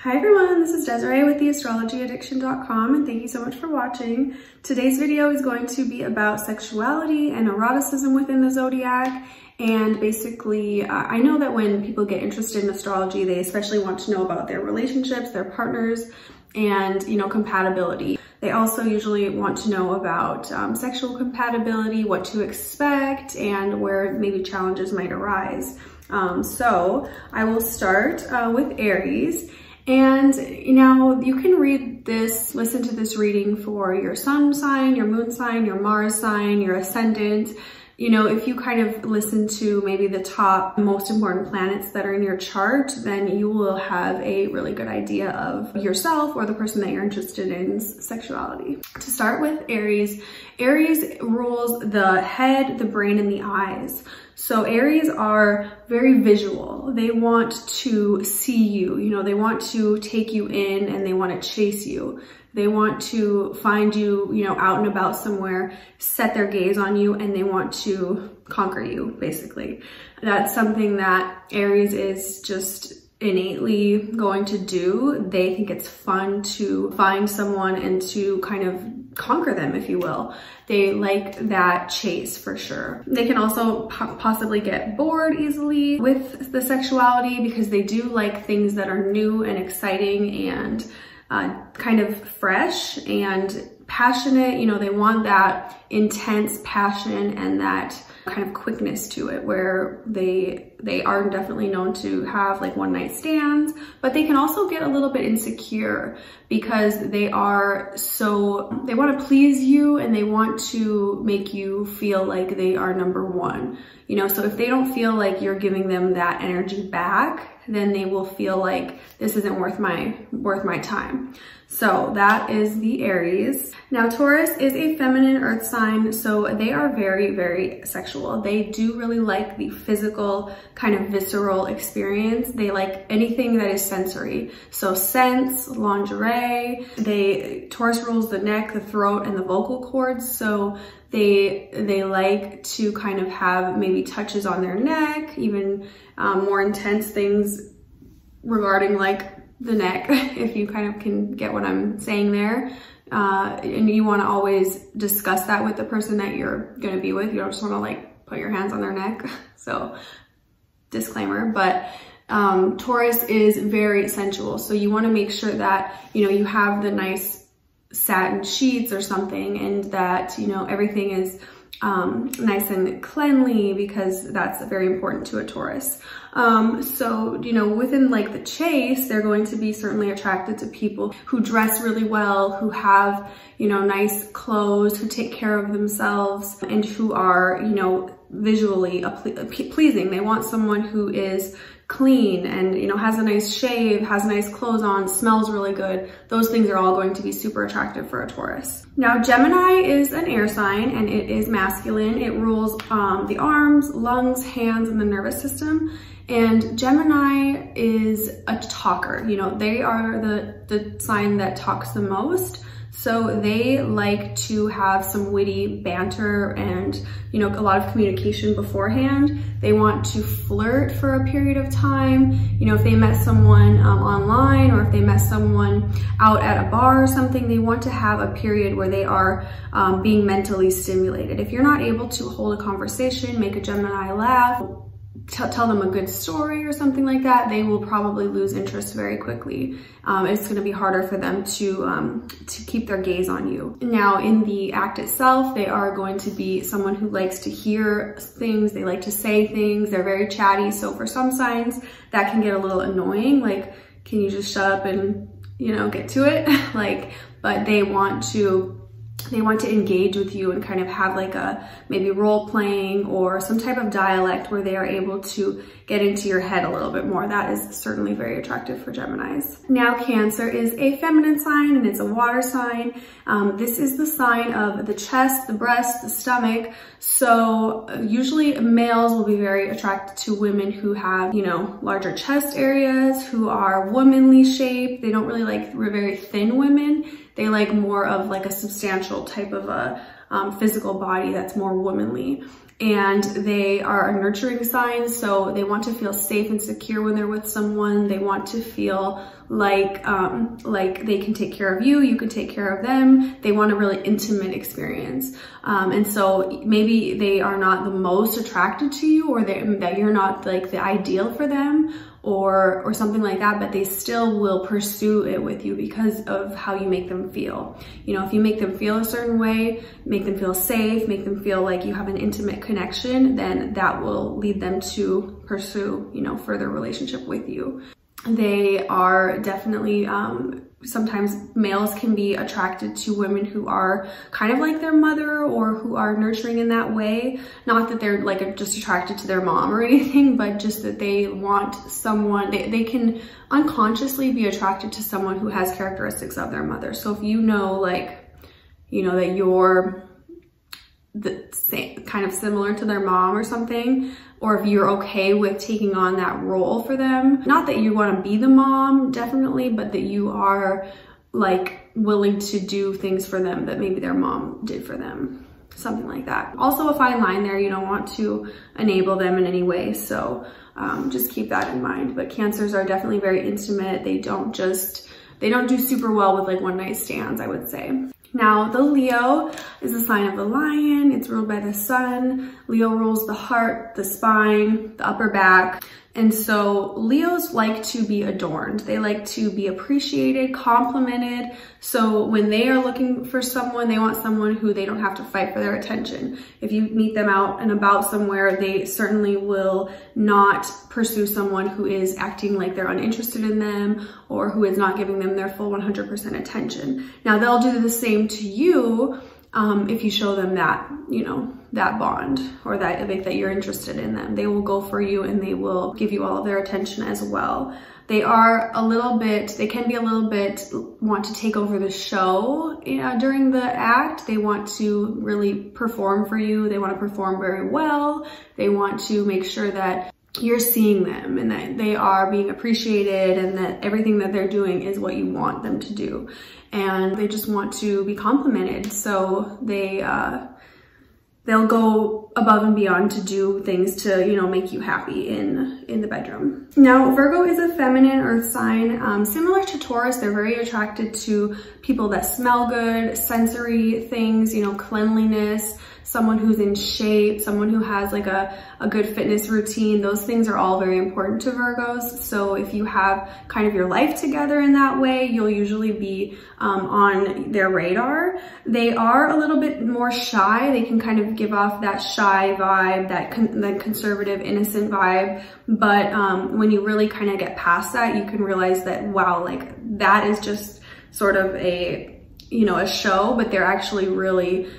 Hi everyone, this is Desiree with theastrologyaddiction.com and thank you so much for watching. Today's video is going to be about sexuality and eroticism within the zodiac. And basically, I know that when people get interested in astrology, they especially want to know about their relationships, their partners, and compatibility. They also usually want to know about sexual compatibility, what to expect, and where maybe challenges might arise. So I will start with Aries. And now you can read this, listen to this reading for your sun sign, your moon sign, your Mars sign, your ascendant. If you kind of listen to maybe the top most important planets that are in your chart, then you will have a really good idea of yourself or the person that you're interested in sexuality. To start with Aries, Aries rules the head, the brain, and the eyes. So Aries are very visual. They want to see you, they want to take you in and they want to chase you. They want to find you, out and about somewhere, set their gaze on you, and they want to conquer you, basically. That's something that Aries is just innately going to do. They think it's fun to find someone and to kind of conquer them, if you will. They like that chase for sure. They can also possibly get bored easily with the sexuality because they do like things that are new and exciting and kind of fresh and passionate. They want that intense passion and that kind of quickness to it, where they are definitely known to have like one night stands, but they can also get a little bit insecure because they want to please you and they want to make you feel like they are number one. So if they don't feel like you're giving them that energy back, then they will feel like this isn't worth my time. So that is the Aries. Now Taurus is a feminine earth sign, so they are very, very sexual. They do really like the physical kind of visceral experience. They like anything that is sensory. So scents, lingerie. Taurus rules the neck, the throat, and the vocal cords. So they like to kind of have maybe touches on their neck, even more intense things regarding like the neck, if you kind of can get what I'm saying there. And you want to always discuss that with the person that you're going to be with. You don't just want to like put your hands on their neck. So disclaimer, but Taurus is very sensual. So you want to make sure that, you have the nice satin sheets or something, and that, everything is nice and cleanly, because that's very important to a Taurus. So, within like the chase, they're going to be certainly attracted to people who dress really well, who have, nice clothes, who take care of themselves, and who are, visually pleasing. They want someone who is clean and, has a nice shave, has nice clothes on, smells really good. Those things are all going to be super attractive for a Taurus. Now, Gemini is an air sign and it is masculine. It rules the arms, lungs, hands, and the nervous system. And Gemini is a talker. They are the sign that talks the most. So they like to have some witty banter and, a lot of communication beforehand. They want to flirt for a period of time. If they met someone online, or if they met someone out at a bar or something, they want to have a period where they are being mentally stimulated. If you're not able to hold a conversation, make a Gemini laugh, tell them a good story or something like that, they will probably lose interest very quickly. It's going to be harder for them to keep their gaze on you. Now, in the act itself, they are going to be someone who likes to hear things. They like to say things. They're very chatty. So for some signs, that can get a little annoying. Like, can you just shut up and, get to it? But they want to engage with you and kind of have like a maybe role playing or some type of dialect where they are able to get into your head a little bit more. That is certainly very attractive for Geminis. Now, Cancer is a feminine sign and it's a water sign. This is the sign of the chest, the breast, the stomach. So usually males will be very attracted to women who have, larger chest areas, who are womanly shaped. They don't really like very thin women. They like more of like a substantial type of a physical body that's more womanly. and they are a nurturing sign, so they want to feel safe and secure when they're with someone. They want to feel like they can take care of you, you can take care of them. They want a really intimate experience. And so maybe they are not the most attracted to you, or that you're not like the ideal for them, or something like that, but they still will pursue it with you because of how you make them feel. You know, if you make them feel a certain way, make them feel safe, make them feel like you have an intimate connection, then that will lead them to pursue, you know, further relationship with you. They are definitely, sometimes males can be attracted to women who are kind of like their mother, or who are nurturing in that way. Not that they're like just attracted to their mom or anything, but just that they want someone, they can unconsciously be attracted to someone who has characteristics of their mother. So if you know, like, you know, that you're the same, kind of similar to their mom or something, or if you're okay with taking on that role for them. Not that you want to be the mom, definitely, but that you are like willing to do things for them that maybe their mom did for them. Something like that. Also a fine line there. You don't want to enable them in any way. So just keep that in mind. But Cancers are definitely very intimate. They don't do super well with like one night stands, I would say. Now, the Leo is a sign of the lion. It's ruled by the sun. Leo rules the heart, the spine, the upper back. And so Leos like to be adorned. They like to be appreciated, complimented. So when they are looking for someone, they want someone who they don't have to fight for their attention. If you meet them out and about somewhere, they certainly will not pursue someone who is acting like they're uninterested in them, or who is not giving them their full 100% attention. Now, they'll do the same to you if you show them that, you know, that bond, or that you're interested in them. They will go for you and they will give you all of their attention as well. They are they can be a little bit, want to take over the show during the act. They want to really perform for you. They want to perform very well. They want to make sure that you're seeing them and that they are being appreciated, and that everything that they're doing is what you want them to do. And they just want to be complimented. So they'll go above and beyond to do things to, you know, make you happy in the bedroom. Now, Virgo is a feminine earth sign. Similar to Taurus, they're very attracted to people that smell good, sensory things, you know, cleanliness, someone who's in shape, someone who has like a good fitness routine. Those things are all very important to Virgos. So if you have kind of your life together in that way, you'll usually be on their radar. They are a little bit more shy. They can kind of give off that shy vibe, that conservative, innocent vibe. But when you really kind of get past that, you can realize that, wow, like that is just sort of a, you know, a show, but they're actually really,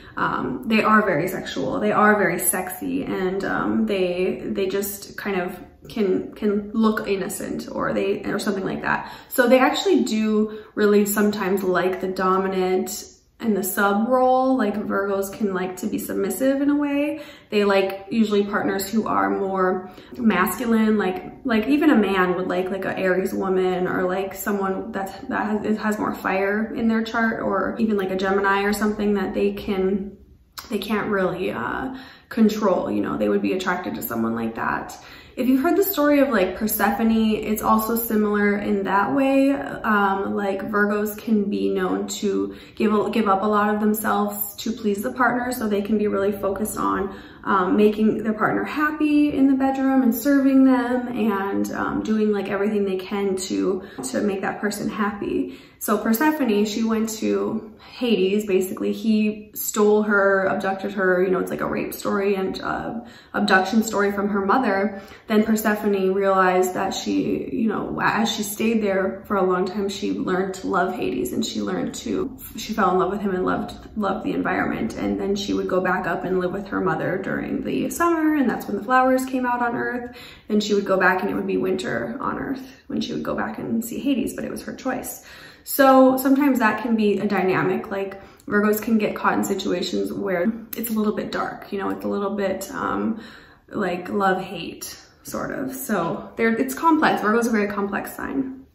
they are very sexual. They are very sexy, and they just kind of can look innocent, or something like that. So they actually do really sometimes like the dominant and the sub role. Like Virgos can like to be submissive in a way. They like usually partners who are more masculine, like even a man would like a Aries woman, or like someone that has more fire in their chart, or even like a Gemini or something that they can't really control. You know, they would be attracted to someone like that. If you've heard the story of like Persephone, it's also similar in that way. Like Virgos can be known to give up a lot of themselves to please the partner, so they can be really focused on making their partner happy in the bedroom and serving them, and doing like everything they can to make that person happy. So Persephone, she went to Hades. Basically, he stole her, abducted her. You know, it's like a rape story and abduction story from her mother. Then Persephone realized that she, you know, as she stayed there for a long time, she learned to love Hades, and she fell in love with him and loved the environment. And then she would go back up and live with her mother during the summer, and that's when the flowers came out on Earth. Then she would go back and it would be winter on Earth when she would go back and see Hades, but it was her choice. So sometimes that can be a dynamic. Like Virgos can get caught in situations where it's a little bit dark, you know, it's a little bit like love-hate sort of. So it's complex. Virgo's a very complex sign.